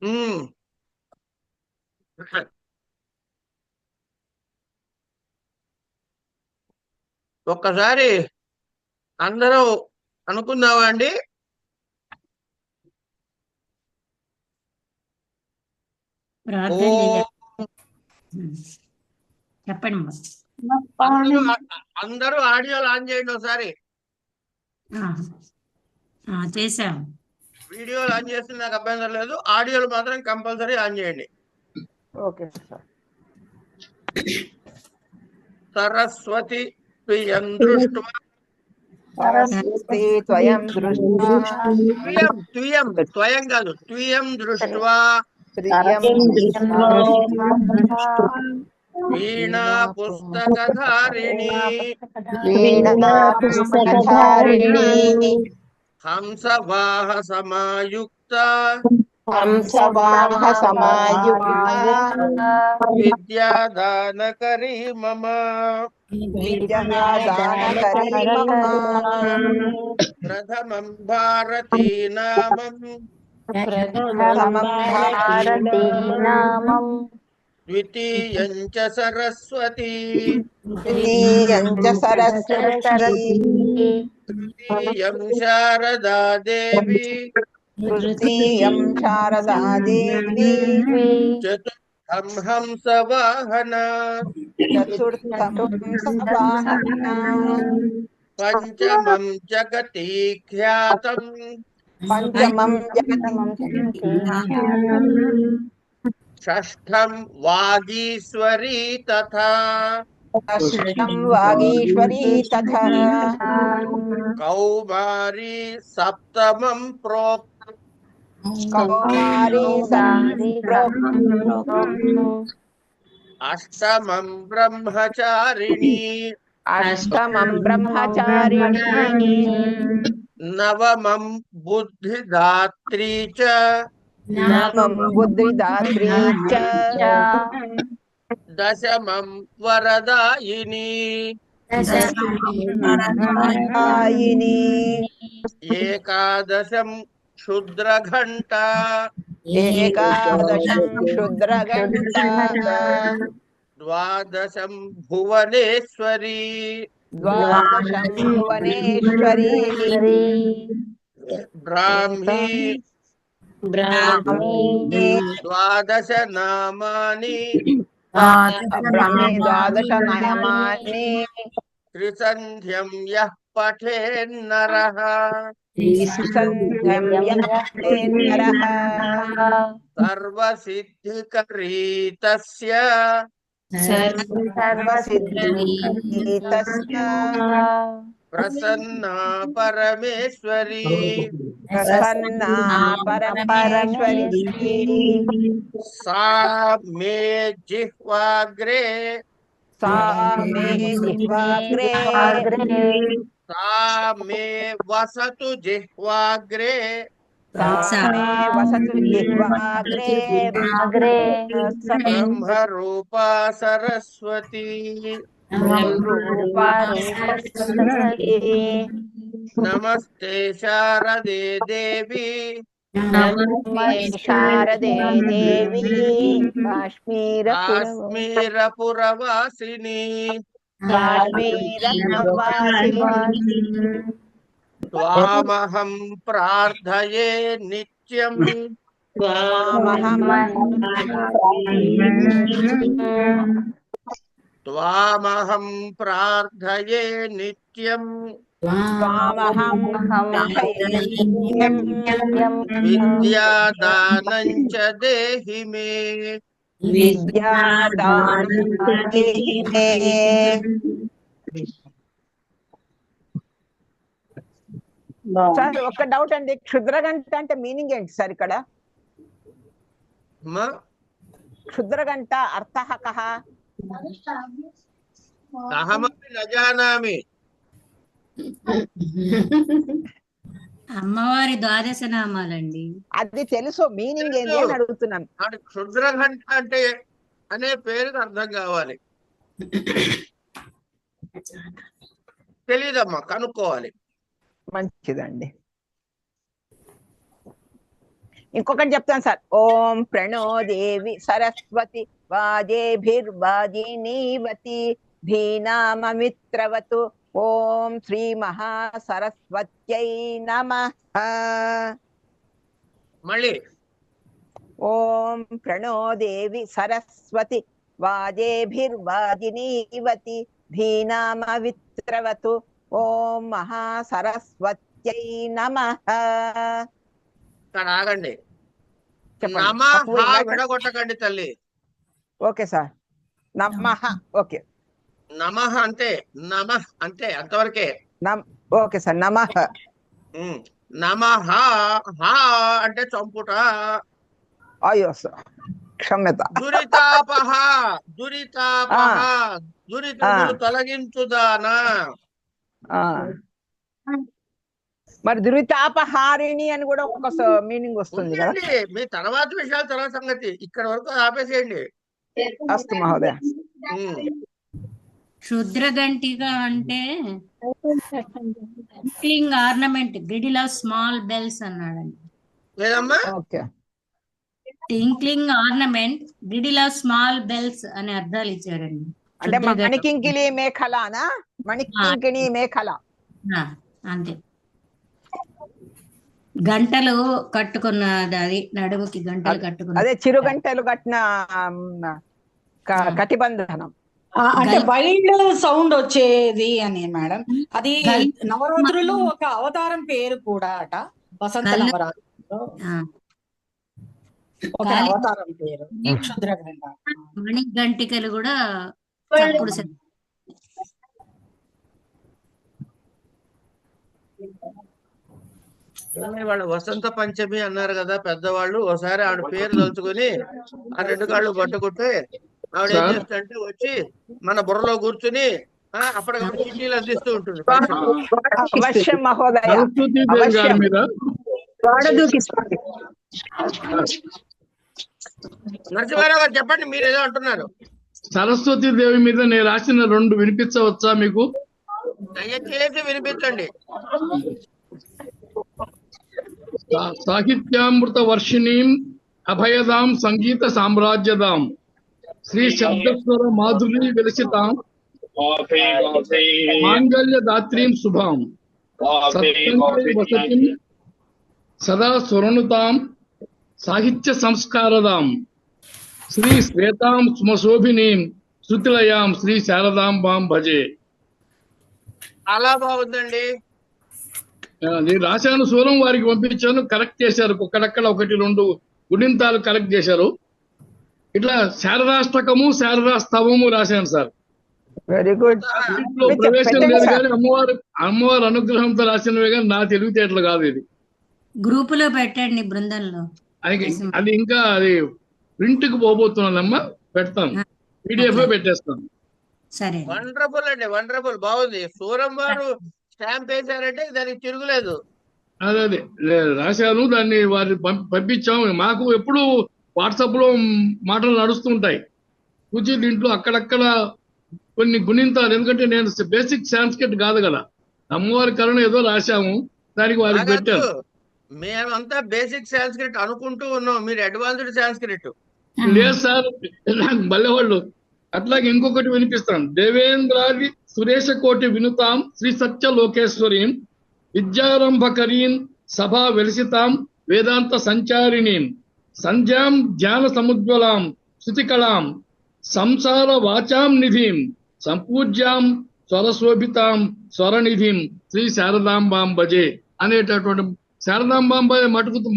ఉమ్. ఒక్కసారి అందరూ అనుకుందామా అండి? ప్రార్థన ఓ చెప్పండి. అందరూ ఆడియోలు ఆన్ చేయండి ఒకసారి. చేశాం. వీడియోలు ఆన్ చేస్తే నాకు అభ్యంతరం లేదు, ఆడియోలు మాత్రం కంపల్సరీ ఆన్ చేయండి. Okay sir. సరస్వతి త్వయం దృష్ట్వా సరస్వతి త్వయం దృష్ట్వా త్వయం కాదు, త్వయం దృష్ట్వా వీణా పుస్తకధారిణి హంసవాహ సమాయుక్త విద్యాదానకరీ మమ ప్రథమం భారతీ నామం ద్వితీయం చ సరస్వతి తృతీయం శారదా దేవి చతుర్థం హంసవాహన పంచమం జగతి ఖ్యాతం షష్ఠం వాగీశ్వరీ తథా కౌమారీ సప్తమం ప్రోక్తం అష్టమం బ్రహ్మచారిణి నవమం బుద్ధిదాత్రీ చ దశమం వరదాయిని ఏకాదశం క్షుద్రఘంట ద్వాదశం భువనేశ్వరి బ్రాహ్మీ ద్వాదశ నామాని త్రిసంధ్యం యః పఠేన్నరః సర్వసిద్ధికరీ తస్య ప్రసన్నా పరమేశ్వరి సా మే జిహ్వాగ్రే సా మే వసతు జిహ్వాగ్రే బ్రహ్మరూపా సరస్వతి నమస్తే శారదే దేవి కాశ్మీరపురవాసిని త్వామహం ప్రార్థయే నిత్యం త్వామహం ప్రార్థయే నిత్యం విద్యాదానం చ దేహి మే సార్ ఒక డౌట్ అండి, క్షుద్రగంట అంటే మీనింగ్ ఏంటి సార్ ఇక్కడ? క్షుద్రగంట అర్థః కః? అహమపి న జానామి. అమ్మవారి ద్వాదశ నామాలండి. అది తెలుసు, మీనింగ్ ఏంటి అని అడుగుతున్నాను. క్షుద్రఘంట అంటే అనే పేరుకి అర్థం కావాలి. తెలీదమ్మా, కనుక్కోవాలి. మంచిదండి. ఇంకొకటి చెప్తాను సార్. ఓం ప్రణో దేవి సరస్వతి వాజేభిర్వాజినీవతి ధీనామమిత్రవతు ఓం శ్రీ మహాసరస్వత్యై నమః. మళ్ళీ ఓం ప్రణో దేవి సరస్వతి వాజేభిర్వాజినీవతి ధీనామవిత్రవతు ఓం మహాసరస్వత్యై నమః. ఇక్కడ ఆగండి. చెప్పండి. నమ తప్పు హా ఇందాక- విడగొట్టకండి తల్లి. Okay sir. నమః. ఓకే నమః అంటే నమః అంటే అంతవరకే. Okay sir. నమః. నమః హా అంటే చంపుట. అయ్యో సార్, క్షమ్యత. దురితాపహ దురితాపహ దురితములు తొలగించుదానా. ఆ. మరి దురితాపహారిణి అని కూడా ఒక మీనింగ్ వస్తుంది కదా. ఉండండి, మీ తర్వాత విషయాలు తర్వాత సంగతి. ఇక్కడ వరకు ఆపేసేయండి. అస్తు మహోదయ. క్షుద్రగంటిక అంటే twinkling ornament girdle of small bells అన్నాడండి. లేదమ్మా, okay. Twinkling ornament girdle of small bells అనే అర్థాలు ఇచ్చాడండి. అంటే మణికింకిలి మేఖలానా? మణికింకిణి మేఖల. అంతే. గంటలు కట్టుకున్నది, అది నడుముకి గంటలు కట్టుకున్న, అదే చిరుగంటలు కట్టిన కటిబంధనం. అంటే వైల్డ్ సౌండ్ వచ్చేది అని మేడం. అది నవరాత్రులు ఒక అవతారం పేరు కూడా అట. వసంత నవరాత్రులు ఒక అవతారం పేరు క్షుద్రగ్రంథ. మణి గంటికలు కూడా చప్పుడు వాళ్ళు వసంత పంచమి అన్నారు కదా పెద్దవాళ్ళు. ఒకసారి ఆవిడ పేరు తలుచుకుని ఆ రెండు కాళ్ళు పట్టుకుంటే ఆవిడ ఏం చేస్తుంటే వచ్చి మన బుర్రలో కూర్చుని అప్పటికప్పుడు చిట్టీలు అందిస్తూ ఉంటుంది. అవశ్యం మహోదయ. నరసింహారావు గారు చెప్పండి, మీరు ఏదో అంటున్నారు. సరస్వతి దేవి మీద నేను రాసిన 2 వినిపించవచ్చా మీకు? దయచేసి వినిపించండి. సాహిత్యామృత వర్షిణీం అభయదాం సంగీత సామ్రాజ్యదాం శ్రీ శబ్దస్వర మాధురి విలసితాం మాంగళ్య దాత్రీం శుభాం సత్సంగే వసతిం సదా స్వరణుతాం సాహిత్య సంస్కారదాం శ్రీ శ్వేతాం సుమశోభినీం శృతిలయాం శ్రీ శారదాంబాం భజే. చాలా బాగుందండి. నేను రాశాను, సూరం వారికి పంపించాను, కరెక్ట్ చేశారు. ఒక్కడక్కడ 1-2 గుణింతాలు కరెక్ట్ చేశారు. ఇట్లా శారదాష్టకము శారదా స్తవము రాశాను సార్. Very good. ఇంట్లో ప్రవేశం లేదు కానీ అమ్మవారి అనుగ్రహంతో రాసినవే కానీ నా తెలివితేటలు కాదు. ఇది గ్రూపులో పెట్టండి, బృందంలో. అది ఇంకా అది ప్రింట్ కు పోబోతున్నానమ్మా, పెడతాను, PDF పెట్టేస్తాను. సరే, వండర్ఫుల్ అండి, వండర్ఫుల్. బాగుంది. సూరం వారు స్టాంప్ వేశారంటే దానికి తిరుగులేదు. అదే రాశాను, దాన్ని వారి పంపించాము. మాకు ఎప్పుడు వాట్సాప్ లో మాటలు నడుస్తుంటాయి. కూర్చి దీంట్లో అక్కడక్కడ కొన్ని గుణింతాలు, ఎందుకంటే నేను బేసిక్ సాంస్క్రిట్ కాదు కదా, అమ్మవారి కరుణ ఏదో రాశాము, దానికి వారికి పెట్టాను. మేమంతా బేసిక్ సాంస్క్రిట్ అనుకుంటూ ఉన్నాం, మీరు అడ్వాన్స్డ్ సాంస్క్రిట్. లేదు సార్, నాకు మళ్ళీ వాళ్ళు. అట్లాగే ఇంకొకటి వినిపిస్తాను. దేవేంద్రాది సురేష కోటి వినుతాం శ్రీ సత్య లోకేశ్వరీం విద్యారంభకరీం సభా వెలిసితాం వేదాంత సంచారిణీం సంధ్యాం ధ్యాన సముజ్వలాం శృతికళాం సంసార వాచాం నిధిం సంపూజ్యాం స్వరశోభితాం స్వరనిధిం శ్రీ శారదాంబాం భజే అనేటటువంటి శారదాంబాంబ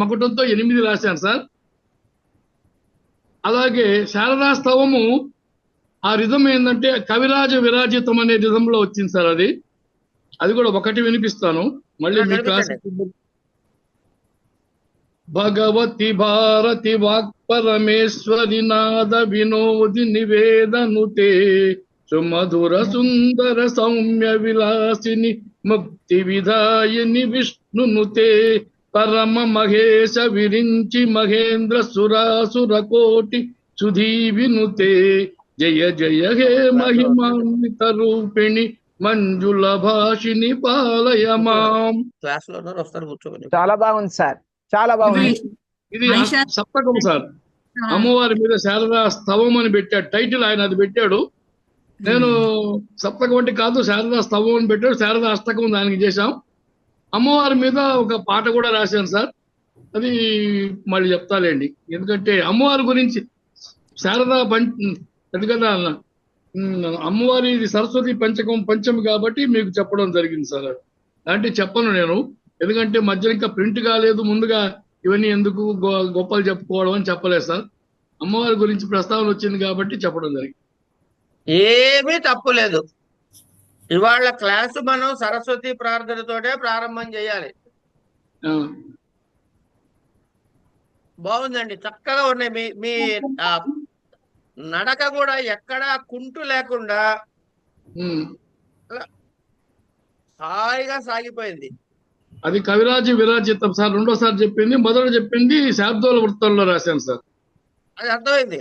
మకుటంతో 8 రాశాను సార్. అలాగే శారదా స్తవము ఆ రిధం ఏంటంటే కవిరాజ విరాజితం అనే రిధంలో వచ్చింది సార్. అది కూడా 1 వినిపిస్తాను మళ్ళీ మీ క్లాస్. భగవతి భారతి వాక్పరమేశ్వరి నాద వినోది నివేదనుతే సుమధుర సుందర సౌమ్య విలాసిని ముక్తి విధాయిని విష్ణునుతే పరమ మహేశ విరించి మహేంద్ర సురాసుర కోటి సుధీ వినుతే జయ జయ హే మహిమాన్విత రూపిణి మంజుల భాషిని పాలయమాం. క్లాస్ లో వస్తారు కూర్చోని. చాలా బాగుంది సార్, చాలా బాగుంది. ఇది మహిషా- సప్తకం సార్. అమ్మవారి మీద శారదా స్తవం అని పెట్టాడు టైటిల్, ఆయన అది పెట్టాడు. నేను సప్తకం అంటే కాదు, శారదా స్తవం అని పెట్టాడు, శారదా అష్టకం దానికి చేశాం. అమ్మవారి మీద ఒక పాట కూడా రాశాను సార్, అది మళ్ళీ చెప్తాలేండి. ఎందుకంటే అమ్మవారి గురించి శారదా అది కదా అమ్మవారి సరస్వతి పంచమి కాబట్టి మీకు చెప్పడం జరిగింది సార్. అంటే చెప్పను నేను, ఎందుకంటే మధ్య ఇంకా ప్రింట్ కాలేదు, ముందుగా ఇవన్నీ ఎందుకు గొప్పలు చెప్పుకోవడం అని చెప్పలేదు సార్. అమ్మవారి గురించి ప్రస్తావన వచ్చింది కాబట్టి చెప్పడం జరిగింది. ఏమీ తప్పులేదు. ఇవాళ క్లాసు మనం సరస్వతి ప్రార్థనతోనే ప్రారంభం చేయాలి. ఆ, బాగుందండి, చక్కగా ఉన్నాయి. మీ మీ ఆ నడక కూడా ఎక్కడా కుంటు లేకుండా ఉమ్. హాయిగా సాగిపోయింది. అది కవిరాజు విరాజితం సార్. రెండోసారి చెప్పింది, మొదట చెప్పింది శాబ్దోల వృత్తంలో రాశాను సార్. అది అర్థమైంది.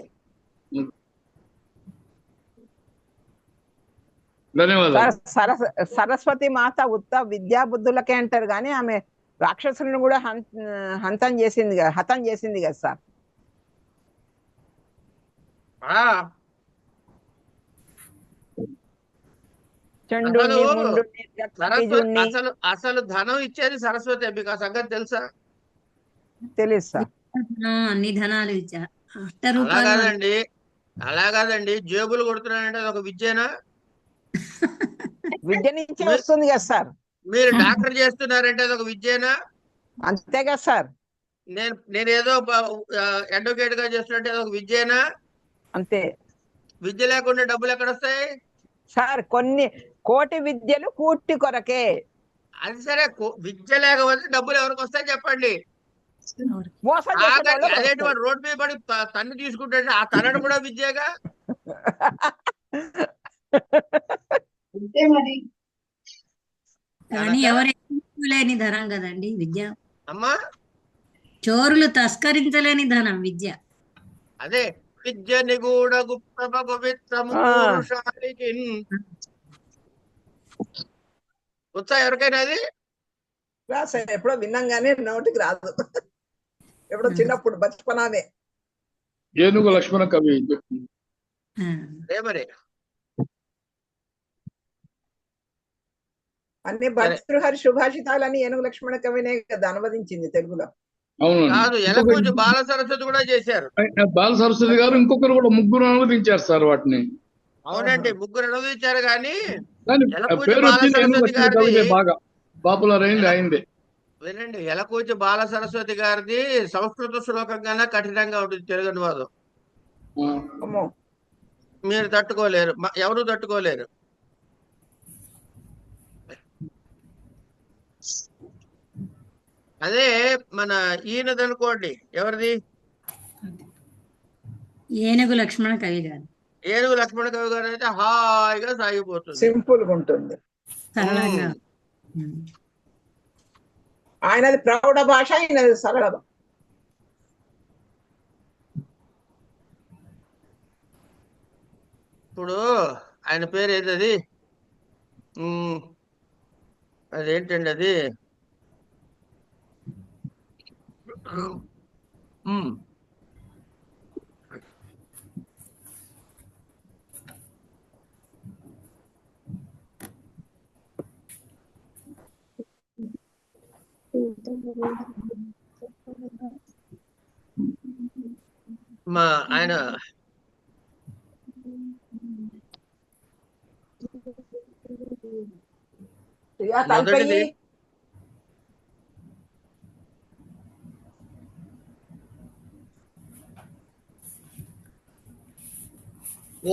ధన్యవాదాలు. సరస్వతి మాత ఉత్త విద్యా బుద్ధులకే అంటారు కానీ ఆమె రాక్షసులను కూడా హతం చేసింది కదా సార్. ఆ చండుని, అసలు ముండుని, సరస్వతి గట్టిజుణ్ణి అసలు ధనం ఇచ్చేది సరస్వతి. మీకు ఆ సంగతి తెలుసా? తెలుసు సార్. అన్ని ధనాలు ఇచ్చా అలా అష్టరూపాలు కాదండి, అలా కాదండి. జేబులు కొడుతున్నారంటే అది ఒక విద్యేనా? విద్య నుంచి వస్తుంది కదా సార్. మీరు డాక్టర్ చేస్తున్నారంటే అది ఒక విద్యేనా? అంతే కదా సార్. నేనేదో అడ్వకేట్ గా చేస్తున్నట్టే అది ఒక విద్యేనా? అంతే విద్య లేకుండా డబ్బులు ఎక్కడ వస్తాయి సార్. కొన్ని కోటి విద్యలు కూటి కొరకే. అది సరే, విద్య లేకపోతే డబ్బులు ఎవరికి వస్తాయి చెప్పండి? మోసం చేసే వాళ్ళకి అదేంటి వస్తాయి. వాడు రోడ్డు మీద పడి తన్ను తీసుకుంటే ఆ తనడు కూడా విద్యేగా. కానీ ఎవరు లేని ధనం కదండి విద్య. అమ్మా చోరులు తస్కరించలేని ధనం విద్య. అదే విద్య నిగూఢ గుప్త పవిత్రము ఆ. పురుషానికి. వచ్చా ఎవరికైనా అది? సార్ ఎప్పుడో విన్నాం కానీ నోటికి రాదు. ఎప్పుడో చిన్నప్పుడు బచపనానే. ఏనుగు లక్ష్మణ కవి చెప్పింది. అదే మరి. అన్ని భర్తృహరి సుభాషితాలని ఏనుగు లక్ష్మణ కవినే కదా అనువదించింది తెలుగులో. అవును. కాదు, ఎలకూజు బాల సరస్వతి కూడా చేశారు. బాల సరస్వతి గారు ఇంకొకరు కూడా ముగ్గురు అనువదించారు సార్ వాటిని. అవునండి, ముగ్గురు అనువదించారు కానీ కానీ ఎలకూజు పేరు బాల వచ్చింది ఏనుగు సరస్వతి లక్ష్మణ కవిదే, గారిది. బాగా పాపులర్ అయింది అయిందే. వినండి, ఎలకూజు బాల సరస్వతి గారిది సంస్కృత శ్లోకంగానే కఠినంగా ఉంటుంది తెలుగు అనువాదం. ఆ. అమ్మో. మీరు తట్టుకోలేరు, ఎవరు తట్టుకోలేరు. అదే మన ఈయనది అనుకోండి, ఎవరిది? ఏనుగు లక్ష్మణ కవి గారు ఏనుగు లక్ష్మణ కవి గారు అయితే హాయిగా సాగిపోతుంది, సింపుల్ గా ఉంటుంది. సరళంగా. ఆయనది ప్రౌఢ భాష, ఆయనది సరళ. ఇప్పుడు ఆయన పేరు ఏదది? అదేంటండి అది? ఉమ్. మా ఆయన మొదటిది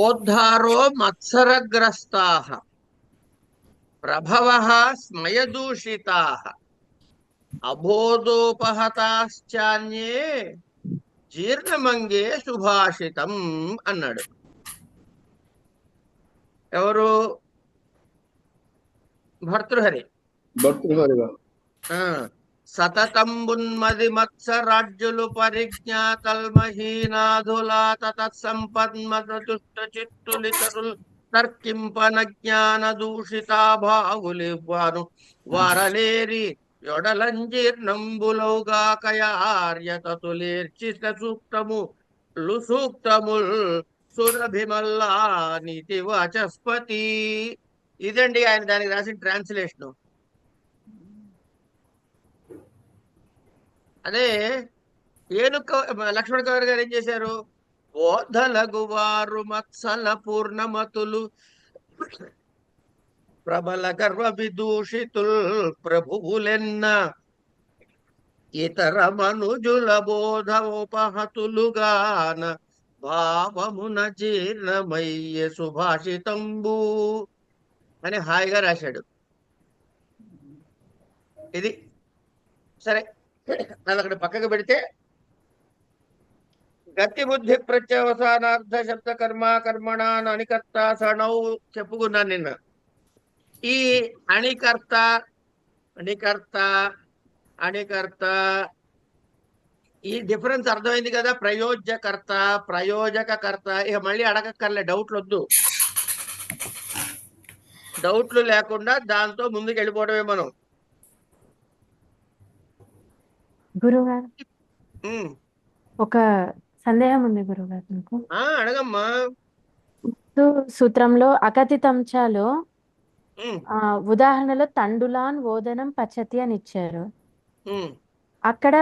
ఓద్ధారో మత్సరగ్రస్తాః ప్రభవః స్మయదూషితాః అబోధోపహతాశ్చాన్యే జీర్ణమంగే సుభాషితం అన్నాడు. ఎవరు? భర్తృహరి. భర్తృహరి గారు. సతతంబున్మది మత్సరాజ్యులు పరిజ్ఞాతల్మహీనాధులా తత్సంపన్మతుష్ట చిత్తులితరుల్ తర్కింపన జ్ఞాన దూషితా భావులివ్వాను వారలేరి యొడలంజీర్ణంబులౌగాకయార్యతతులేర్చిత సూక్తము సూక్తముల్ సురభిమల్లా నీతి వాచస్పతి. ఇదండి ఆయన దానికి రాసిన ట్రాన్స్లేషన్. అదే ఏనుక లక్ష్మణ కవి గారు ఏం చేశారు? బోధలగు వారు మత్సల పూర్ణమతులు ప్రబల గర్వ విదూషితుల్ ప్రభువులెన్న ఇతర మనుజుల బోధోపహతులుగాన భావమున జీర్ణమయ్యే సుభాషితంబు అని హాయిగా రాశాడు. ఇది సరే, అది అక్కడ పక్కకు పెడితే గతి బుద్ధి ప్రత్యవసానార్థ శబ్ద కర్మ కర్మణ అనికర్త సణౌ చెప్పుకున్నాను నిన్న. ఈ అణికర్త అణికర్త అణికర్త ఈ డిఫరెన్స్ అర్థమైంది కదా. ప్రయోజ్యకర్త ప్రయోజకకర్త. ఇక మళ్ళీ అడగక్కర్లే, డౌట్లు వద్దు. డౌట్లు లేకుండా దాంతో ముందుకు వెళ్ళిపోవడమే మనం. గురుగారు ఒక సందేహం ఉంది గురుగారు మీకు. అడగమ్మా. సూత్రంలో అకతితంచాలో ఉదాహరణలో తండులాన్ ఓదనం పచ్చతి అని ఇచ్చారు. అక్కడ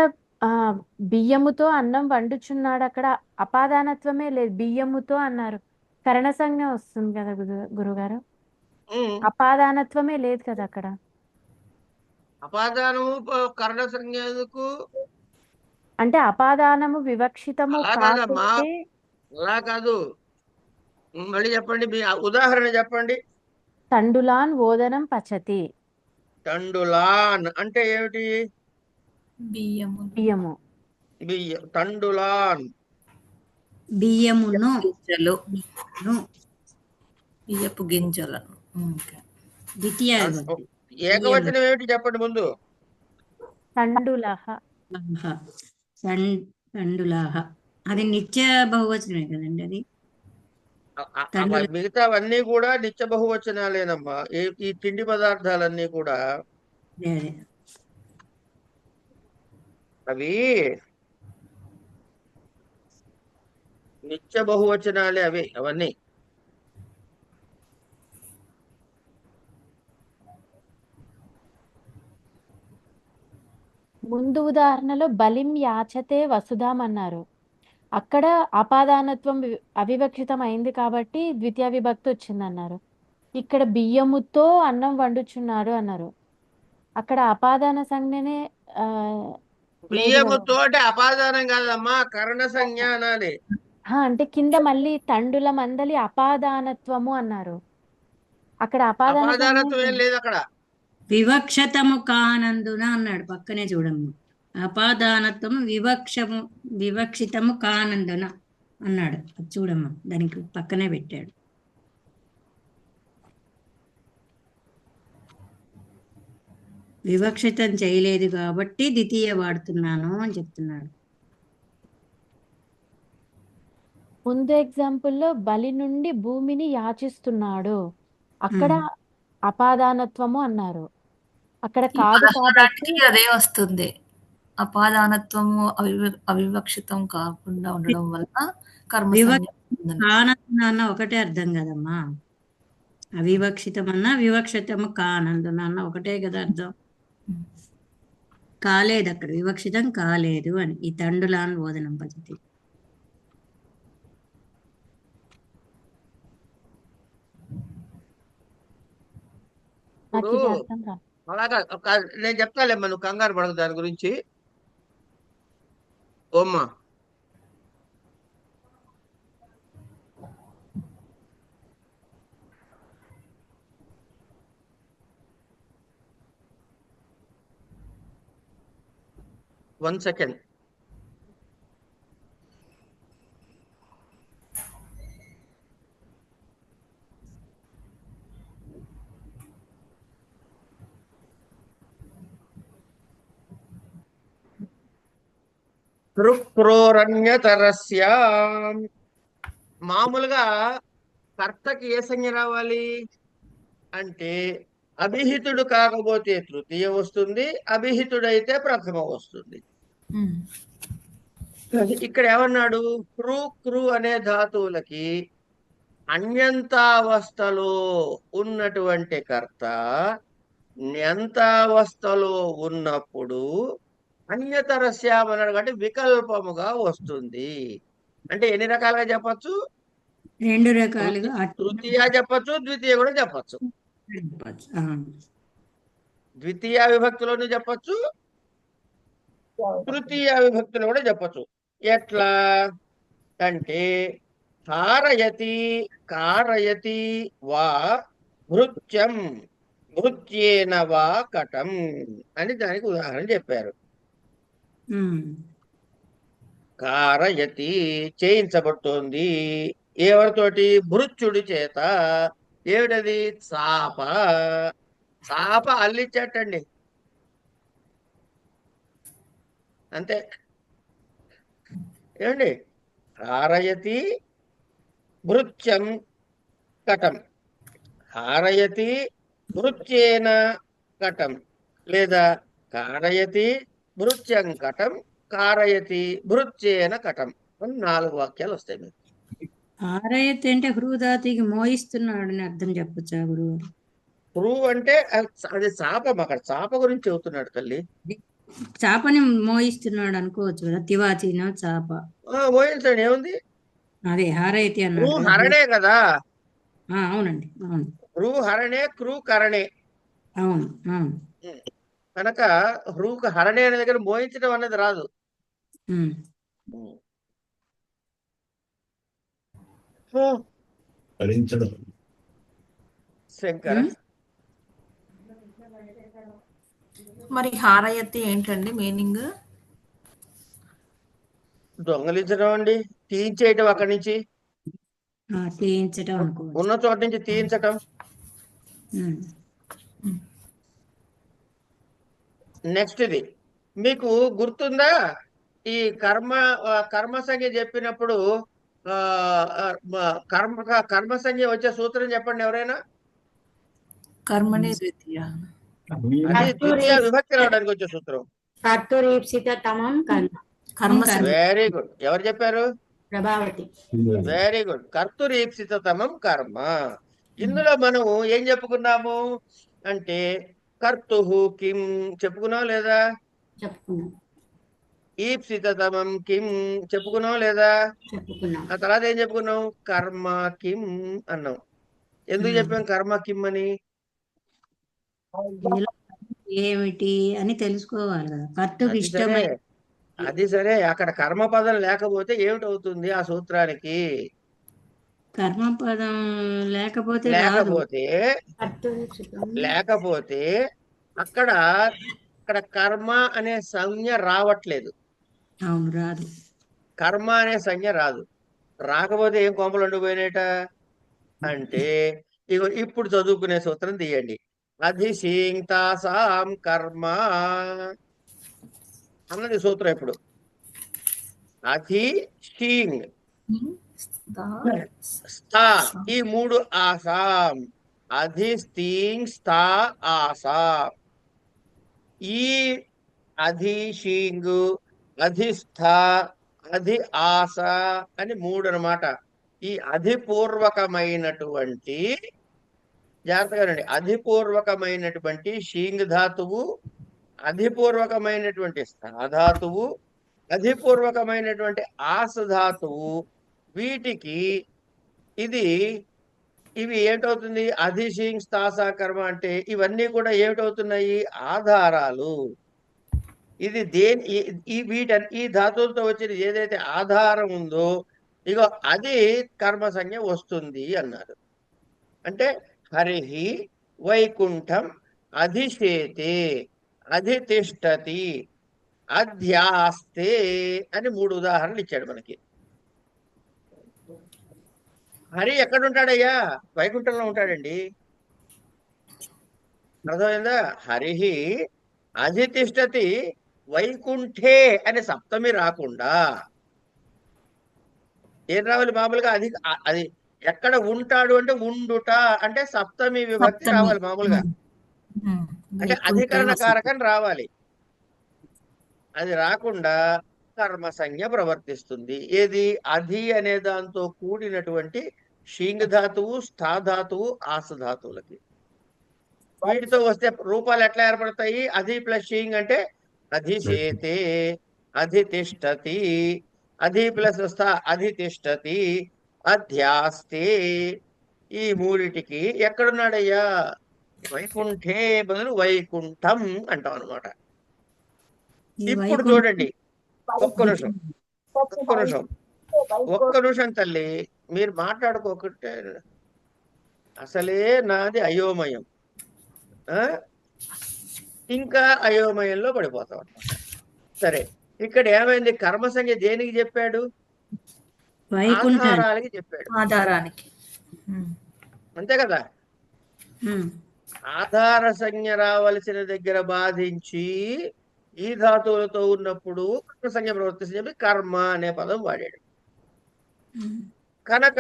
బియ్యముతో అన్నం వండుచున్నాడు, అక్కడ అపాదానత్వమే లేదు, బియ్యముతో అన్నారు. కరణ సంజ్ఞ వస్తుంది కదా గురుగారు, అపాదానత్వమే లేదు కదా అక్కడ. అపాదానము కరణ సంజ్ఞ ఎందుకు? అంటే అపాదానము వివక్షితము కాకపోతే. అలా కాదు, మళ్ళీ చెప్పండి, మీ ఉదాహరణ చెప్పండి. తండులాన్ ఓదనం పచతి. తండులాన్ అంటే ఏమిటి? బియ్యము. బియ్యం. తండులాన్ బియ్యమును బియ్యపు గింజలను. ద్వితీయ ఏకవచనం ఏమిటి చెప్పండి ముందు. తండులహ. తండులాహ అది నిత్య బహువచనమే కదండి. అది మిగతావన్నీ కూడా నిత్య బహువచనాలేనమ్మా. ఈ తిండి పదార్థాలన్నీ కూడా అవి నిత్య బహువచనాలే అవన్నీ. ముందు ఉదాహరణలో బలిం యాచతే వసుధాం అన్నారు. అక్కడ అపాదానత్వం అవివక్షితం అయింది కాబట్టి ద్వితీయ విభక్తి వచ్చింది అన్నారు. ఇక్కడ బియ్యముతో అన్నం వండుచున్నాడు అన్నారు. అక్కడ అపాదాన సంజ్ఞనే బియ్యముతో అపాదానం కాదమ్మా, కరణ సంజ్ఞ అనాలి. అంటే కింద మళ్ళీ తండుల మందలి అపాదానత్వము అన్నారు. అక్కడ అపాదానత్వం ఏం లేదు అక్కడ. వివక్షతము కానందున అన్నాడు, పక్కనే చూడమ్మ. అపాదానత్వం వివక్షితము కానందున అన్నాడు, అది చూడమ్మా, దానికి పక్కనే పెట్టాడు. వివక్షితం చేయలేదు కాబట్టి ద్వితీయ వాడుతున్నాను అని చెప్తున్నాడు. ముందు ఎగ్జాంపుల్లో బలి నుండి భూమిని యాచిస్తున్నాడు, అక్కడ అపాదానత్వము అన్నారు. అక్కడ కాదు కాబట్టి అదే వస్తుంది. అపాదానత్వము అవివక్షితం కాకుండా ఉండడం వల్ల కర్మ కానందున ఒకటే అర్థం కదమ్మా. అవివక్షితం అన్నా వివక్షితము కానందున అన్న ఒకటే కదా అర్థం. కాలేదు అక్కడ, వివక్షితం కాలేదు అని. ఈ తండులాన్ బోధనం పద్ధతి. అలాగా నేను చెప్తాలేమ్మా, నువ్వు కంగారు పడకు దాని గురించి. ఓమ్మా, వన్ సెకండ్. తృప్రోరణ్యతరస్య. మామూలుగా కర్తకి ఏ సంజ్ఞ రావాలి అంటే అభిహితుడు కాకపోతే తృతీయ వస్తుంది, అభిహితుడైతే ప్రథమ వస్తుంది. ఇక్కడ ఏమన్నాడు? క్రు క్రు అనే ధాతువులకి అన్యంతావస్థలో ఉన్నటువంటి కర్త న్యంతావస్థలో ఉన్నప్పుడు అన్యతరస్యాం అన్నాడు కాబట్టి వికల్పముగా వస్తుంది. అంటే ఎన్ని రకాలుగా చెప్పచ్చు? 2 రకాలుగా తృతీయ చెప్పచ్చు, ద్వితీయ కూడా చెప్పచ్చు. చెప్పచ్చు. ద్వితీయ విభక్తిలోనూ చెప్పచ్చు, తృతీయ విభక్తిలో కూడా చెప్పచ్చు. ఎట్లా అంటే హారయతి కారయతి వా భృత్యం భృత్యేన వా కటం అని దానికి ఉదాహరణ చెప్పారు. కారయతి చేయించబడుతోంది ఎవరితోటి? భృత్యుడి చేత. ఏమిటది? చాప. చాప అల్లిచ్చేటండి, అంతే. ఏమండి? హారయతి భృత్యం కటం, హారయతి భృత్యేన కటం, లేదా కారయతి భృత్యం కటం, కారయతి భృత్యేన కటం అని 4 వాక్యాలు వస్తాయి మీకు. హారయతి అంటే హృదాతికి మోయిస్తున్నాడు అని అర్థం చెప్పచ్చా గురువు? హృ అంటే అది చాపం, అక్కడ చాప గురించి చెబుతున్నాడు తల్లి. చాపని మోయిస్తున్నాడు అనుకోవచ్చు కదా, తివాచీన చాప. మోయించండి, ఏముంది? అదే హారయతి హృ అన్నాడు. హరణే కదా. అవునండి, అవును. హృ హరణే, క్రూ కరణే. అవును, అవును. కనుక హృ హరణే అనే దగ్గర మోయించడం అనేది రాదు. శంకర, మరి హారయతి ఏంటండి మీనింగ్? దొంగలించడం అండి, తీయించేయటం, అక్కడి నుంచి తీయించటం అనుకోవచ్చు. ఉన్న చోట నుంచి తీయించటం. నెక్స్ట్ ఇది మీకు గుర్తుందా? ఈ కర్మ సంఖ్య చెప్పినప్పుడు కర్మ సంఖ్య వచ్చే సూత్రం చెప్పండి ఎవరైనా. కర్మణి ద్వితీయ, అది ద్వితీయ విభక్తి రావడానికి వచ్చే సూత్రం. కర్మ వెరీ గుడ్. ఎవరు చెప్పారు? ప్రభావతి. Very good. కర్తురీప్సితమం కర్మ. ఇందులో మనం ఏం చెప్పుకున్నాము అంటే కర్తు కిం చెప్పుకున్నాం లేదా? చెప్పుకున్నాం. ఈప్సితమం కిం చెప్పుకున్నాం లేదా? చెప్పుకున్నాం. ఆ తర్వాత ఏం చెప్పుకున్నాం? కర్మ కిం అన్నాం. ఎందుకు చెప్పాం కర్మ కిం అని? ఏమిటి అని తెలుసుకోవాలి కదా. కర్తకు ఇష్టమైన అది సరే, అక్కడ కర్మపదం లేకపోతే ఏమిటవుతుంది ఆ సూత్రానికి? కర్మపదం లేకపోతే లేకపోతే అక్కడ కర్మ అనే సంజ్ఞ రావట్లేదు. అవును, రాదు. కర్మ అనే సంజ్ఞ రాదు. రాకపోతే ఏం కొంపలు ఉండిపోయినట అంటే ఇగో ఇప్పుడు చదువుకునే సూత్రం తీయండి. అధిశీంతాసాం కర్మ అన్నది సూత్రం. ఇప్పుడు అధి షీంగ్ స్థా ఈ 3 ఆసాం. అధి స్థీంగ్ స్థా ఆసాం. ఈ అధి షీంగు అధిస్థ అధి ఆస అని 3 అన్నమాట. ఈ అధిపూర్వకమైనటువంటి, జాగ్రత్తగా రండి, అధిపూర్వకమైనటువంటి షీంగ్ ధాతువు, అధిపూర్వకమైనటువంటి స్థాధాతువు, అధిపూర్వకమైనటువంటి ఆస ధాతువు, వీటికి ఇవి ఏమిటవుతుంది? అధిశీంగ్ స్థాసా కర్మ అంటే ఇవన్నీ కూడా ఏమిటవుతున్నాయి? ఆధారాలు. ఇది ఈ ధాతువులతో వచ్చిన ఏదైతే ఆధారం ఉందో ఇగో అది కర్మ సంజ్ఞ వస్తుంది అన్నారు. అంటే హరిహి వైకుంఠం అధిశేతే అధితిష్టతి అధ్యాస్తే అని 3 ఉదాహరణలు ఇచ్చాడు మనకి. హరి ఎక్కడుంటాడయ్యా? వైకుంఠంలో ఉంటాడండి. అర్థమైందా? హరిహి అధితిష్టతి వైకుంఠే అనే సప్తమి రాకుండా ఏం రావాలి? మామూలుగా అది ఎక్కడ ఉంటాడు అంటే ఉండుట అంటే సప్తమి విభక్తి రావాలి మామూలుగా. అంటే అధికరణ కారకం రావాలి. అది రాకుండా కర్మ సంజ్ఞ ప్రవర్తిస్తుంది. ఏది అధి అనే దాంతో కూడినటువంటి షీంగ్ ధాతువు, స్థా ధాతువు, ఆస ధాతువులకి. వీటితో వస్తే రూపాలు ఎట్లా ఏర్పడతాయి? అధి ప్లస్ షీంగ్ అంటే అధిశేతే, అధితిష్టతి, అధి ప్లస్ స్థా అధితిష్టతి, అధ్యాస్తే. ఈ మూడిటికి ఎక్కడున్నాడయ్యా? వైకుంఠే బదులు వైకుంఠం అంటాం అనమాట. ఇప్పుడు చూడండి, ఒక్క నిమిషం తల్లి, మీరు మాట్లాడుకోకుంటే అసలే నాది అయోమయం, ఇంకా అయోమయంలో పడిపోతాం అనమాట. సరే, ఇక్కడ ఏమైంది? కర్మ సంఖ్య దేనికి చెప్పాడు? ఆధారాలకి చెప్పాడు. ఆధారానికి. అంతే కదా? ఆధార సంజ్ఞ రావలసిన దగ్గర బాధించి ఈ ధాతువులతో ఉన్నప్పుడు కర్మ సంజ్ఞ ప్రవర్తిస్తుంది చెప్పి కర్మ అనే పదం వాడాడు. కనుక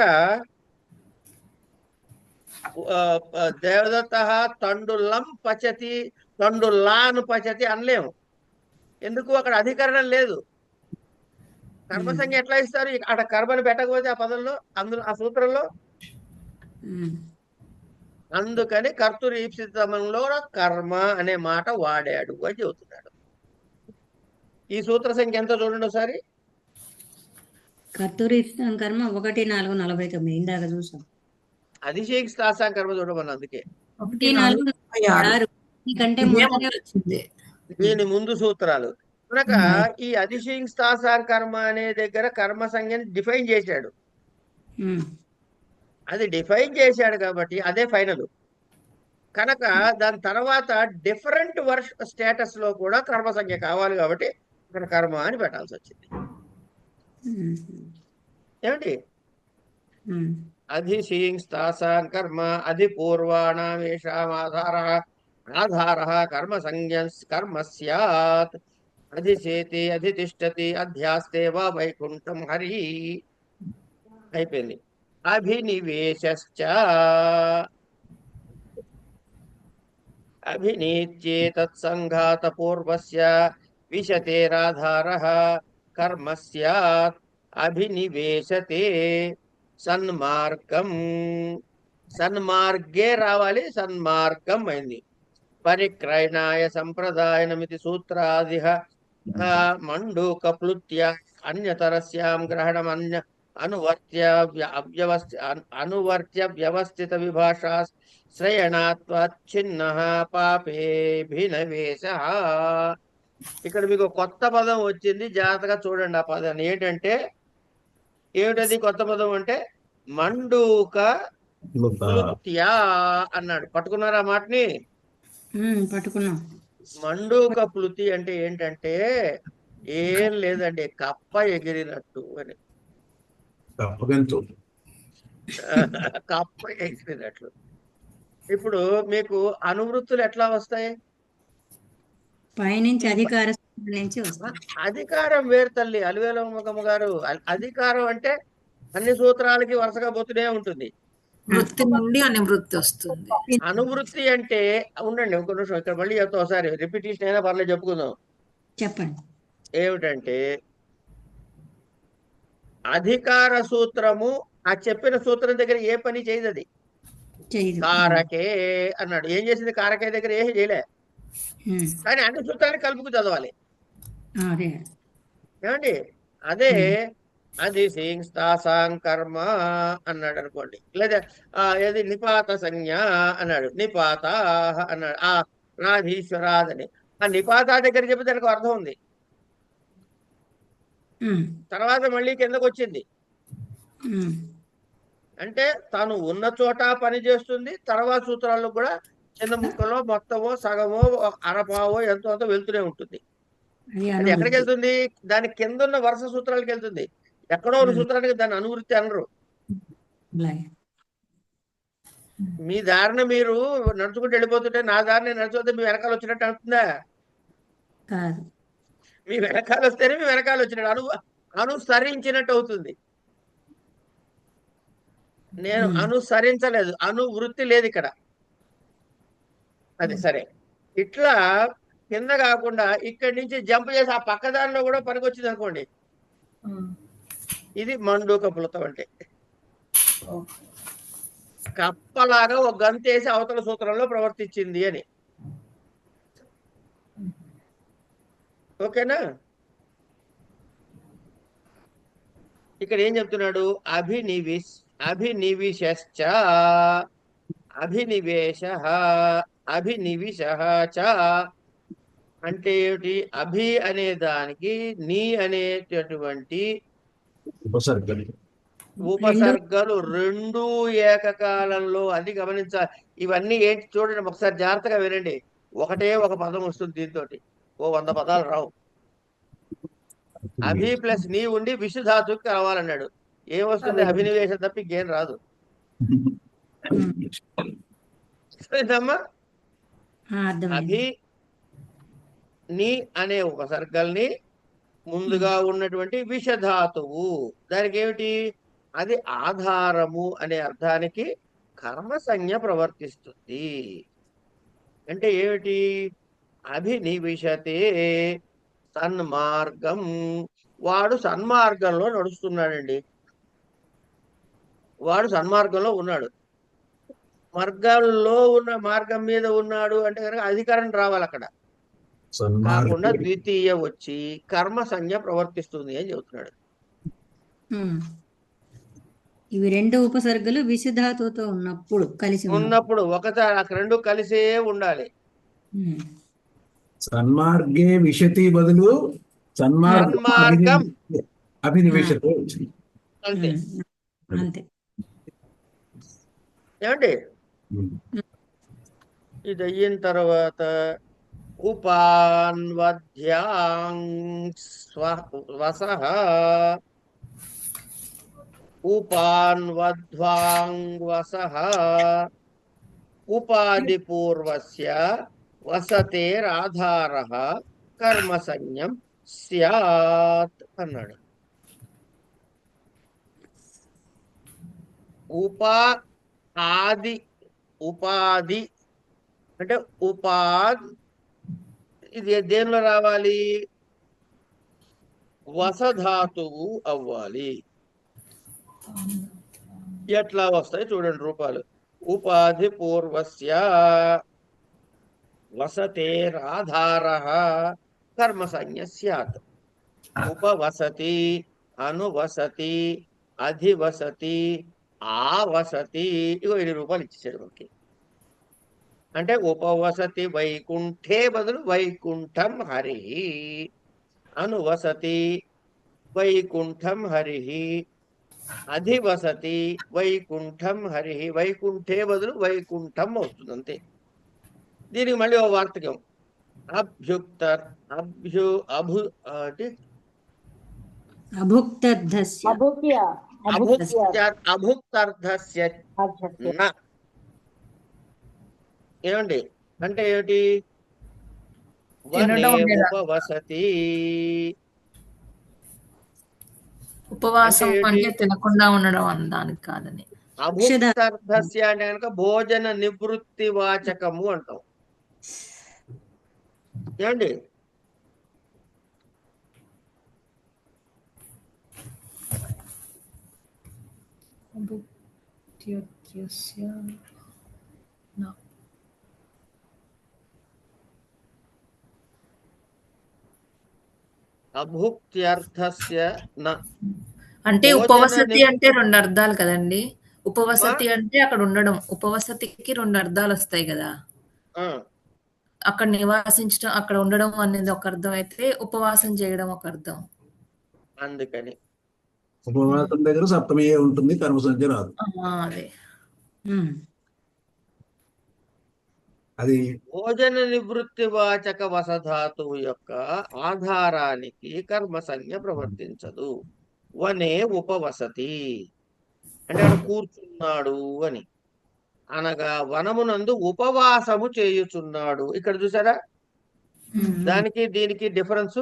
దేవదత్త తండులం పచతి, తండులాను పచతి అనలేము. ఎందుకు? అక్కడ అధికరణం లేదు. కర్మ సంఖ్య ఎట్లా ఇస్తారు? అక్కడ కర్మను పెట్టకపోతే ఆ పదంలో, అందులో ఆ సూత్రంలో. అందుకని కర్తృరీప్సితమంలో కర్మ అనే మాట వాడాడు అని చెబుతున్నాడు. ఈ సూత్ర సంఖ్య ఎంత చూడండి ఒకసారి. కర్తృరీప్సితం కర్మ 1:4:49 ఇందాక చూసాం. అధిశేష స్థాసాం కర్మ చూడమని. అందుకే 1:4:6 కంటే వచ్చింది. దీని ముందు సూత్రాలు కనుక ఈ అధిశేష స్థాసాం కర్మ అనే దగ్గర కర్మ సంఖ్యని డిఫైన్ చేశాడు. అది డిఫైన్ చేశాడు కాబట్టి అదే ఫైనల్. కనుక దాని తర్వాత డిఫరెంట్ స్టేటస్ లో కూడా కర్మ సంఖ్య కావాలి కాబట్టి ఇక్కడ కర్మ అని పెట్టాల్సి వచ్చింది. ఏమిటి? అధిశీంస్తాసాం కర్మ అధిపూర్వాణామేషాం ఆధార కర్మ సంజ్ఞ కర్మ స్యాత్. అధిశేతి, అధితిష్టతి, అధ్యాస్తే వా వైకుంఠం హరి. అయిపోయింది. అభినివేశశ్చ అభినీత్యేతత్సంఘాత పూర్వస్య విశతేరాధారః కర్మ స్యాత్. అభినివేశతే సన్మార్గం. సన్మార్గే రావాలి, సన్మార్గం అయింది. పరిక్రయణాయ సంప్రదాయనమితి సూత్రాదిహ మండూకప్లుత్య అన్యతరస్యాం గ్రహణం అనువర్త్య వ్యవస్థిత విభాషా శ్రయణాత్వచ్చిన్నః పాపేభినవేశః. ఇక్కడ మీకు కొత్త పదం వచ్చింది, జాగ్రత్తగా చూడండి. ఆ పదాన్ని ఏమిటది కొత్త పదం అంటే మండూక ప్లుత్య అన్నాడు. పట్టుకున్నారా మాటని? పట్టుకున్నాం. మండూక ప్లుతి అంటే ఏంటంటే ఏం లేదండి, కప్ప ఎగిరినట్టు అని. కప్ప ఎగిరినట్లు. ఇప్పుడు మీకు అనువృత్తులు ఎట్లా వస్తాయి? పైనుంచి అధికార నుంచి వస్తాయి. అధికారం వేరు తల్లి, అలివేలమ్మ గారు. అధికారం అంటే అన్ని సూత్రాలకి వరుసగా పోతూనే ఉంటుంది. వృత్తి నుండి అనువృత్తి వస్తుంది. అనువృత్తి అంటే ఉండండి ఒక నిమిషం, ఇక్కడ మళ్ళీ చెప్తా, ఒకసారి రిపిటేషన్ అయినా పర్లేదు, చెప్పుకుందాం. చెప్పండి. ఏమిటంటే అధికార సూత్రము ఆ చెప్పిన సూత్రం దగ్గర ఏ పని చేయదు. అది కారకే అన్నాడు. ఏం చేసింది? కారకే దగ్గర ఏం చేయలే, కానీ అన్ని సూత్రాన్ని కలుపుకు చదవాలి. ఏమండి? అదే అధిశీంస్తాసాం కర్మ అన్నాడు అనుకోండి, లేదా ఏది నిపాత సంజ్ఞ అన్నాడు, నిపాత అన్నాడు, ఆ రాధీశ్వరాదని. ఆ నిపాత దగ్గర చెప్పి దానికి అర్థం ఉంది. తర్వాత మళ్ళీ కిందకు వచ్చింది అంటే తను ఉన్న చోట పని చేస్తుంది. తర్వాత సూత్రాల్లో కూడా చిన్న ముక్కలో మొత్తమో సగమో అరపావో ఎంతో అంత వెళ్తూనే ఉంటుంది. అది ఎక్కడికి వెళ్తుంది? దాని కింద ఉన్న వరుస సూత్రాలకు వెళ్తుంది. ఎక్కడో ఒక సూత్రానికి దాన్ని అనువృత్తి అనరు. మీ దారిన మీరు నడుచుకుంటూ వెళ్ళిపోతుంటే నా దారిని నడుచుకుంటే మీ వెనకాల వచ్చినట్టు అవుతుందా? మీ వెనకాల వస్తేనే మీ వెనకాల వచ్చినట్టు అనుసరించినట్టు అవుతుంది. నేను అనుసరించలేదు, అనువృత్తి లేదు ఇక్కడ. అది సరే. ఇట్లా కింద కాకుండా ఇక్కడి నుంచి జంప్ చేసి ఆ పక్క దానిలో కూడా పనికొచ్చింది అనుకోండి, ఇది మండూక పులతం అంటే. కప్పలాగా ఒక గంతేసి అవతల సూత్రంలో ప్రవర్తించింది అని. ఓకేనా? ఇక్కడ ఏం చెప్తున్నాడు? అభినివిశ్చ అభినివేశ అభినివిశ చ అంటే ఏమిటి? అభి అనే దానికి నీ అనేటటువంటి ఉపసర్గలు రెండు ఏకకాలంలో, అది గమనించాలి. ఇవన్నీ ఏంటి చూడండి, ఒకసారి జాగ్రత్తగా వినండి. ఒకటే ఒక పదం వస్తుంది దీంతో, ఓ 100 పదాలు రావు. అభి ప్లస్ నీ ఉండి విషుధాతుకి కావాలన్నాడు. ఏమొస్తుంది? అభినివేశం తప్ప ఇంకేం రాదు. అమ్మా, అభి నీ అనే ఉపసర్గల్ని ముందుగా ఉన్నటువంటి విషధాతువు, దానికి ఏమిటి? అది ఆధారము అనే అర్థానికి కర్మ సంజ్ఞ ప్రవర్తిస్తుంది. అంటే ఏమిటి? అభినివిశతే సన్మార్గం, వాడు సన్మార్గంలో నడుస్తున్నాడండి. వాడు సన్మార్గంలో ఉన్నాడు. మార్గంలో ఉన్న మార్గం మీద ఉన్నాడు అంటే కనుక అధికరణం రావాలి అక్కడ, కాకుండా ద్వితీయ వచ్చి కర్మ సంజ్ఞ ప్రవర్తిస్తుంది అని చెబుతున్నాడు. ఇవి రెండు ఉపసర్గలు విషధాతుతో ఉన్నప్పుడు కలిసి ఉన్నప్పుడు ఒకసారి రెండు కలిసే ఉండాలి. సన్మార్గే విశతి బదులు సన్మార్గం అభినివేశతో అంతే. అంతే. ఏమండి? ఇది అయిన తర్వాత ఉపాన్వధ్యాంస్వసః ఉపాన్వధ్వాంగ్వసః ఉపాధిపూర్వస్య వసతేరాధారః కర్మసంజ్ఞం స్యాత్ అన్నాడు. ఉపాధి అంటే ఇది దేనిలో రావాలి? వసధాతువు అవ్వాలి. ఎట్లా వస్తాయి చూడండి రూపాలు. ఉపాధి పూర్వస్య వసతేరాధారః కర్మసంజ్ఞ స్యాత్. ఉపవసతి, అనువసతి, అధివసతి, ఆవసతి. ఇగో 20 రూపాయలు ఇచ్చేసాడు మనకి. అంటే ఉపవసతి వైకుంఠే బదులు వైకుంఠం హరి, అనువసతి వైకుంఠం హరి, అధివసతి వైకుంఠం హరి, వైకుంఠే బదులు వైకుంఠం అవుతుంది అంతే. దీనికి మళ్ళీ ఓ వార్తకం. అభుక్తర్థస్య ఏమండి? అంటే ఏమిటి? ఉపవసతి, ఉపవాసం అంటే తినకుండా ఉండడం అనడానికి కాదని. అభుక్తర్థస్య అంటే కనుక భోజన నివృత్తి వాచకము అంటాం. ఏమండి? అభుక్త్యర్థస్య అంటే ఉపవసతి అంటే 2 అర్థాలు కదండి. ఉపవసతి అంటే అక్కడ ఉండడం, ఉపవసతికి 2 అర్థాలు వస్తాయి కదా. అక్కడ నివాసించడం, అక్కడ ఉండడం అనేది ఒక అర్థం అయితే, ఉపవాసం చేయడం ఒక అర్థం. అందుకని ఉపవాసం దగ్గర సప్తమియే ఉంటుంది, కర్మ సంఖ్య రాదు. అదే అది భోజన నివృత్తి వాచక వసధాతువు యొక్క ఆధారానికి కర్మ సంజ్ఞ ప్రవర్తించదు. వనే ఉపవసతి అంటే అక్కడ కూర్చున్నాడు అని, అనగా వనమునందు ఉపవాసము చేయుచున్నాడు. ఇక్కడ చూసారా దానికి దీనికి డిఫరెన్స్?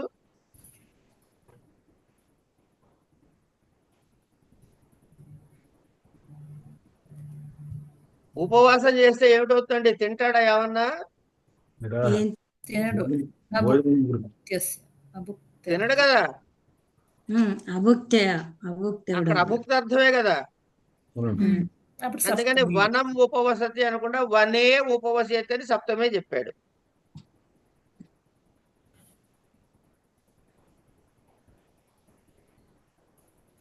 ఉపవాసం చేస్తే ఏమిటవుతుందండి? తింటాడా ఏమన్నా? ఏం తినడు భోజనం గురించి. తినడు కదా, అభుక్తయ అభుక్తుడు అక్కడ అభుక్త అర్థమే కదా. అవునండి. అప్పుడు అందుకని సప్తమి. వనం ఉపవసతి అనకుండా వనే ఉపవసతి అని సప్తమే చెప్పాడు.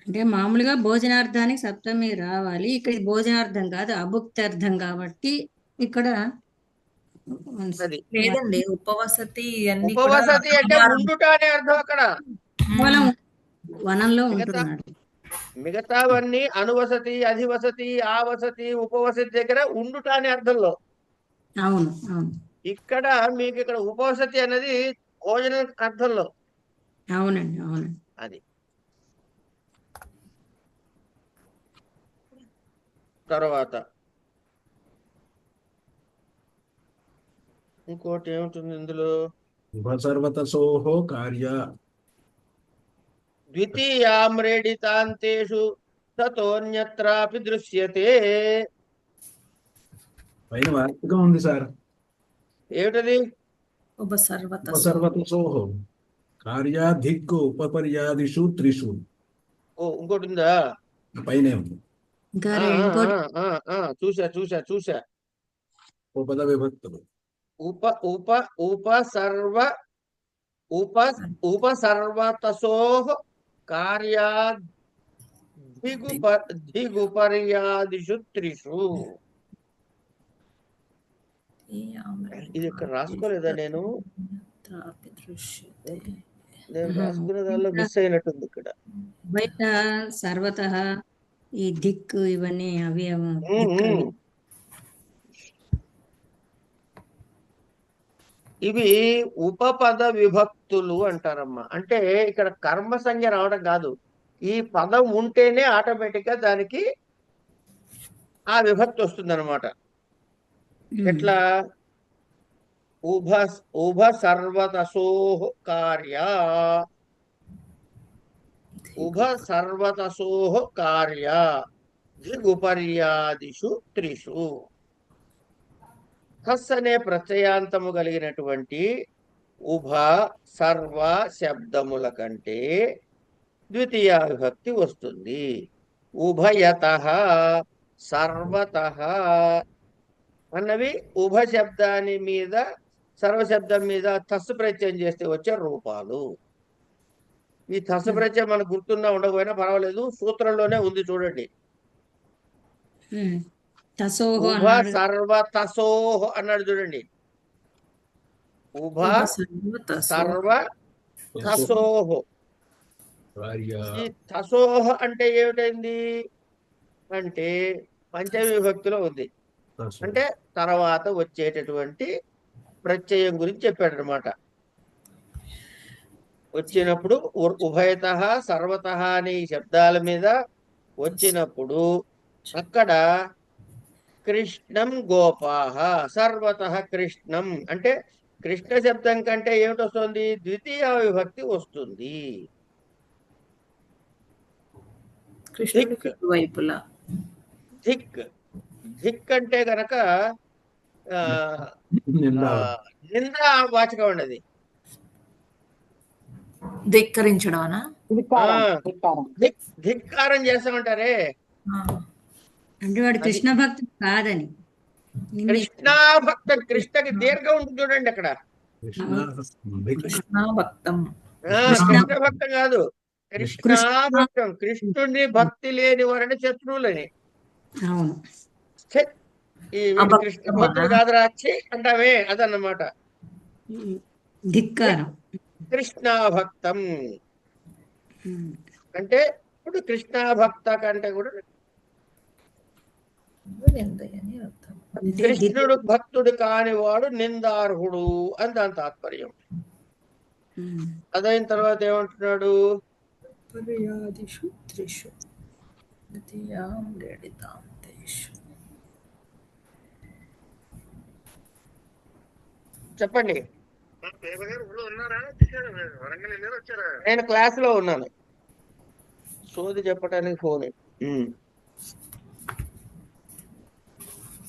అంటే మామూలుగా భోజనార్థానికి సప్తమి రావాలి, ఇక్కడ భోజనార్థం కాదు అభుక్తార్థం కాబట్టి ఇక్కడ అది లేదండి ఉపవసతి అన్ని కూడా ఉపవసతి అంటే ఆహారం. ఉండుట అనే అర్థం అక్కడ. కేవలం వనంలో మిగతా ఉంటున్నాడు. మిగతావన్నీ అనువసతి, అధివసతి, ఆవసతి, ఉపవసతి దగ్గర ఉండుట అనే అర్థంలో. అవును అవును ఇక్కడ మీకు ఇక్కడ ఉపవసతి అనేది భోజన అర్థంలో. అవునండి అవునండి. అది తర్వాత ఇంకోటి ఏముంటుంది ఇందులో, సర్వతసోహో కార్య ద్వితీయామ్రేడితాంతేషు తతోన్యత్రాపి దృశ్యతే. పైన వార్తగా ఉంది సార్. ఏమిటది? ఉపసర్వతసోహో కార్యాధిక్ ఉపపర్యాదిషు త్రిషు. ఓ ఇంకోటి ఉందా? పైన ఉంది ఇంకా చూసా ఇంకోటి చూసా చూసా. ఉపద విభక్తులు. ఉపసర్వతసోః కార్యాధిగుపర్యాదిషు త్రిషు. ఇది ఇక్కడ రాసుకోలేదా? నేను రాసుకున్న దానిలో మిస్ అయినట్టుంది ఇక్కడ. బయట సర్వత ఈ దిక్కు ఇవన్నీ అవి ఇవి ఉపపద విభక్తులు అంటారమ్మా. అంటే ఇక్కడ కర్మ సంజ్ఞ రావడం కాదు, ఈ పదం ఉంటేనే ఆటోమేటిక్ గా దానికి ఆ విభక్తి వస్తుంది అనమాట. ఎట్లా? ఉభ సర్వతసోః కార్య, ఉభ సర్వతసోః కార్య దిగుపర్యాదిషు త్రిషు. హస్ అనే ప్రత్యయాంతము కలిగినటువంటి ఉభ సర్వ శబ్దముల కంటే ద్వితీయ విభక్తి వస్తుంది. ఉభయతః సర్వతః అన్నవి ఉభ శబ్దాన్ని మీద సర్వశబ్దం మీద తస్సు ప్రత్యయం చేస్తే వచ్చే రూపాలు. ఈ తస్సు ప్రత్యయం మనకు గుర్తున్నా ఉండకపోయినా పర్వాలేదు, సూత్రంలోనే ఉంది చూడండి. ఉభ సర్వతసోః అన్నాడు చూడండి. ఉభ సర్వతసోః. ఈ తసోః అంటే ఏమిటైంది అంటే పంచమి విభక్తిలో ఉంది. అంటే తర్వాత వచ్చేటటువంటి ప్రత్యయం గురించి చెప్పాడు అనమాట. వచ్చినప్పుడు ఉభయతః సర్వతః అనే శబ్దాల మీద వచ్చినప్పుడు అక్కడ కృష్ణం గోపాహ సర్వతః కృష్ణం అంటే కృష్ణ శబ్దం కంటే ఏమిటి వస్తుంది? ద్వితీయ విభక్తి వస్తుంది. వైపులా ధిక్ ధిక్ అంటే గనక నిందా వాచకం అండి. అది ధిక్కరించడం ధిక్కారం చేస్తామంటారే, అంటే వాడు కృష్ణ భక్తుడు కాదని. కృష్ణా భక్తం. కృష్ణకి దీర్ఘం ఉంటుంది చూడండి అక్కడ. కృష్ణ భక్తం కాదు, కృష్ణా భక్తం. కృష్ణుని భక్తి లేని వారని శత్రువులని. ఈ కృష్ణ భక్తుడు కాదురా అంటావే, అదన్నమాట ధిక్కారం. కృష్ణా భక్తం అంటే ఇప్పుడు కృష్ణా భక్త కంటే కూడా కృష్ణుడు భక్తుడు కానివాడు నిందార్హుడు అని దాని తాత్పర్యం. అదైన తర్వాత ఏమంటున్నాడు? చెప్పండి. నేను క్లాస్ లో ఉన్నాను, సోది చెప్పడానికి ఫోన్.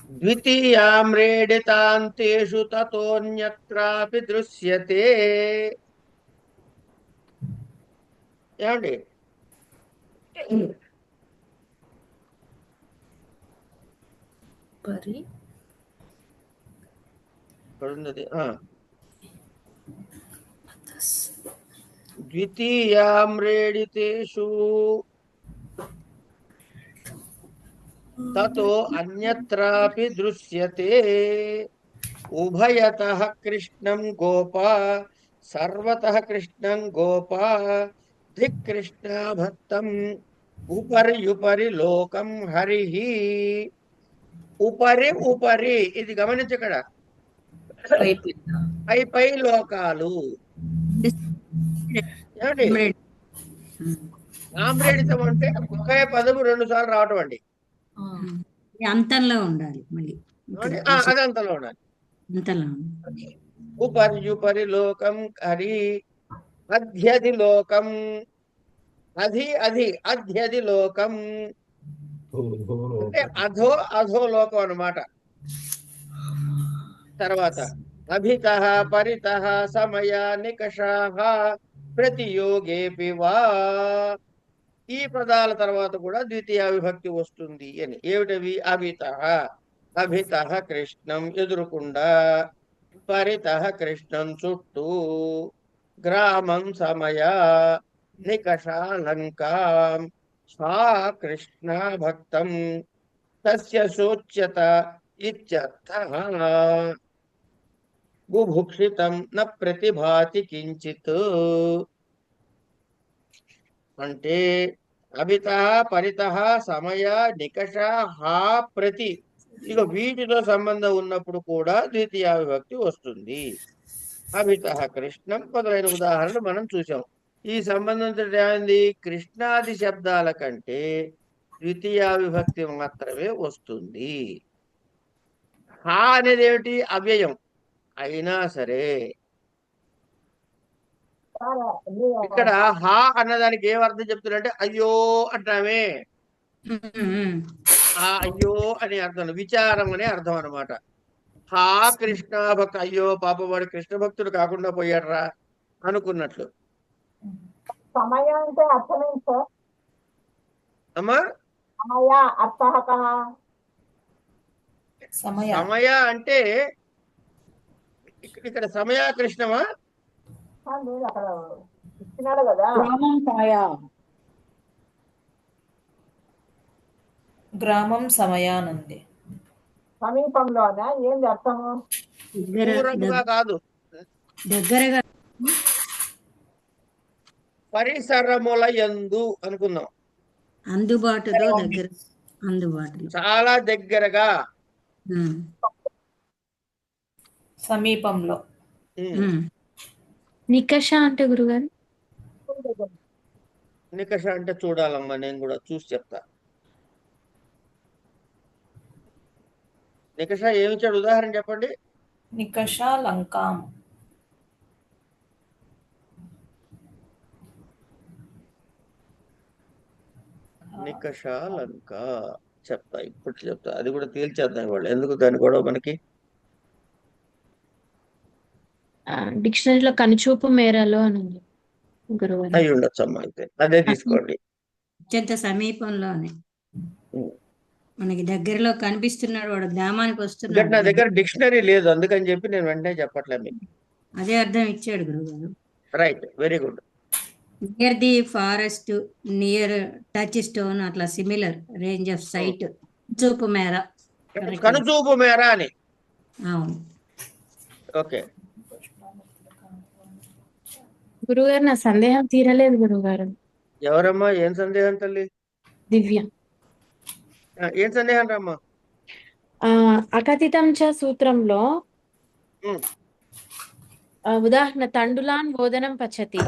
ద్వితీయామ్రేడితాంతేషు తతోన్యత్రాపి దృశ్యతే. ఏమండి? పరి ఉన్నది ద్వితీయామ్రేడితేషు తతో అన్యత్రాపి దృశ్యతే. ఉభయతః కృష్ణం గోపా సర్వతః కృష్ణం గోపా ధికృష్ణ భక్తం ఉపరి లోకం హరిః. ఉపరి ఉపరి, ఇది గమనించక్కడ, పై లోకాలు. ఏమండి? ఆమ్రేడితం అంటే ఒకే పదము 2 సార్లు రావటం అండి. అంతంలో ఉండాలి మళ్ళీ, అది అంతలో ఉండాలి. అంతలో ఉపరి లోకం హరి అధ్యది లోకం, అధ్యది లోకం అంటే అధో లోకం అన్నమాట. తర్వాత అభితః పరితః సమయ నికషాః ప్రతియోగేపి వా. ఈ పదాల తర్వాత కూడా ద్వితీయ విభక్తి వస్తుంది అని. ఏమిటవి? అభితః కృష్ణం ఎదురుకుండా, పరితః కృష్ణం చుట్టూ, గ్రామం సమయ, నికషాలంకాం, స్వా కృష్ణ భక్తం తస్య శోచ్యత ఇత్యర్థః. బుభుక్షితం న ప్రతిభాతి కించిత్ అంటే అభితః పరితః సమయ నికష హా ప్రతి, ఇక వీటితో సంబంధం ఉన్నప్పుడు కూడా ద్వితీయ విభక్తి వస్తుంది. అభితః కృష్ణం మొదలైన ఉదాహరణలు మనం చూసాం. ఈ సంబంధంతో ఏమైంది? కృష్ణాది శబ్దాల కంటే ద్వితీయ విభక్తి మాత్రమే వస్తుంది. హా అనేది ఏమిటి? అవ్యయం అయినా సరే ఇక్కడ హా అన్నదానికి ఏం అర్థం చెప్తున్నంటే అయ్యో అంటామే. ఆ అయ్యో అనే అర్థం, విచారం అనే అర్థం అన్నమాట. హా కృష్ణ భక్త, అయ్యో పాప వాడు కృష్ణ భక్తుడు కాకుండా పోయాడ్రా అనుకున్నట్లు. సమయ అంటే అర్థమేంటి సార్? అమ్మా సమయ అంటే ఇక్కడ సమయ కృష్ణమా? అక్కడ ఇచ్చినాడు కదా, గ్రామం సమయానంది. సమీపంలోనా? ఏంది అర్థము? దూరంగా కాదు, దగ్గరగా, పరిసరముల యందు అనుకుందాం. అందుబాటులో, దగ్గర, అందుబాటులో, చాలా దగ్గరగా, సమీపంలో. నికష అంటే గురుగారు? నికష అంటే చూడాలమ్మా, నేను కూడా చూసి చెప్తా. నికష ఏమిచ్చాడు? ఉదాహరణ చెప్పండి. నికష లంకాం. నికష లంక చెప్తా, ఇప్పుడు చెప్తా. అది కూడా తేల్చేద్దాం వాళ్ళు, ఎందుకు దాన్ని కూడా మనకి. డిక్షనరీలో కనుచూపు మేరలో అని ఉంది గురుగారు. అయి ఉండొచ్చు అమ్మా, అయితే అదే తీసుకోండి. అత్యంత సమీపంలోనే, మనకి దగ్గరలో కనిపిస్తున్నాడు, వాడు గ్రామానికి నా వస్తున్నాడు. దగ్గర డిక్షనరీ లేదు, అందుకని చెప్పి నేను వెంటనే చెప్పట్లే మీకు. అదే అర్థం ఇచ్చాడు గురుగారు. Right, very good. Near the forest, near touch stone, అట్లా సిమిలర్ రేంజ్ ఆఫ్ సైట్, చూపు మేర, కనుచూపు మేర అని. అవును. ఓకే గురుగారు, నా సందేహం తీరలేదు గురుగారు. ఎవరమ్మా? ఏం సందేహం తల్లి? దివ్య. ఏం సందేహం రమ్మా? అకథితం చ సూత్రంలో ఉదాహరణ తండులాన్ బోధనం పచ్చతి,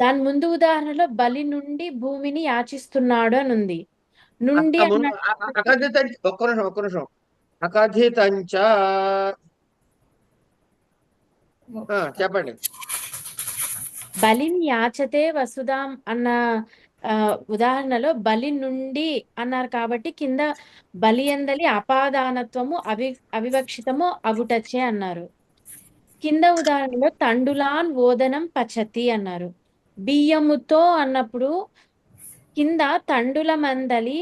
దాని ముందు ఉదాహరణలో బలి నుండి భూమిని యాచిస్తున్నాడు అని ఉంది. నుండి ఒక్క నిమిషం. అకథితంచ చెప్పండి. బలిని యాచతే వసుధాం అన్న ఉదాహరణలో బలి నుండి అన్నారు కాబట్టి కింద బలి ఎందలి అపాదానత్వము అవివక్షితము అగుటచ్చే అన్నారు. కింద ఉదాహరణలో తండులాన్ ఓదనం పచతి అన్నారు. బియ్యముతో అన్నప్పుడు కింద తండుల మందలి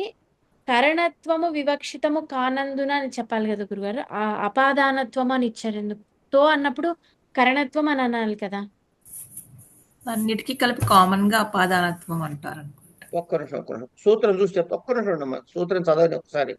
కరణత్వము వివక్షితము కానందున అని చెప్పాలి కదా గురుగారు. ఆ అపాదానత్వం అని ఇచ్చారు ఎందుకు? తో అన్నప్పుడు కరణత్వం అని అనాలి కదా. అన్నిటికీ కలిపి కామన్ గా అపాదానత్వం అంటారు అనుకుంటా. ఒక్క నిమిషం సూత్రం చూసి చెప్తా. ఒక్క నిమిషం ఉండమ్మా, సూత్రం చదవండి ఒకసారి.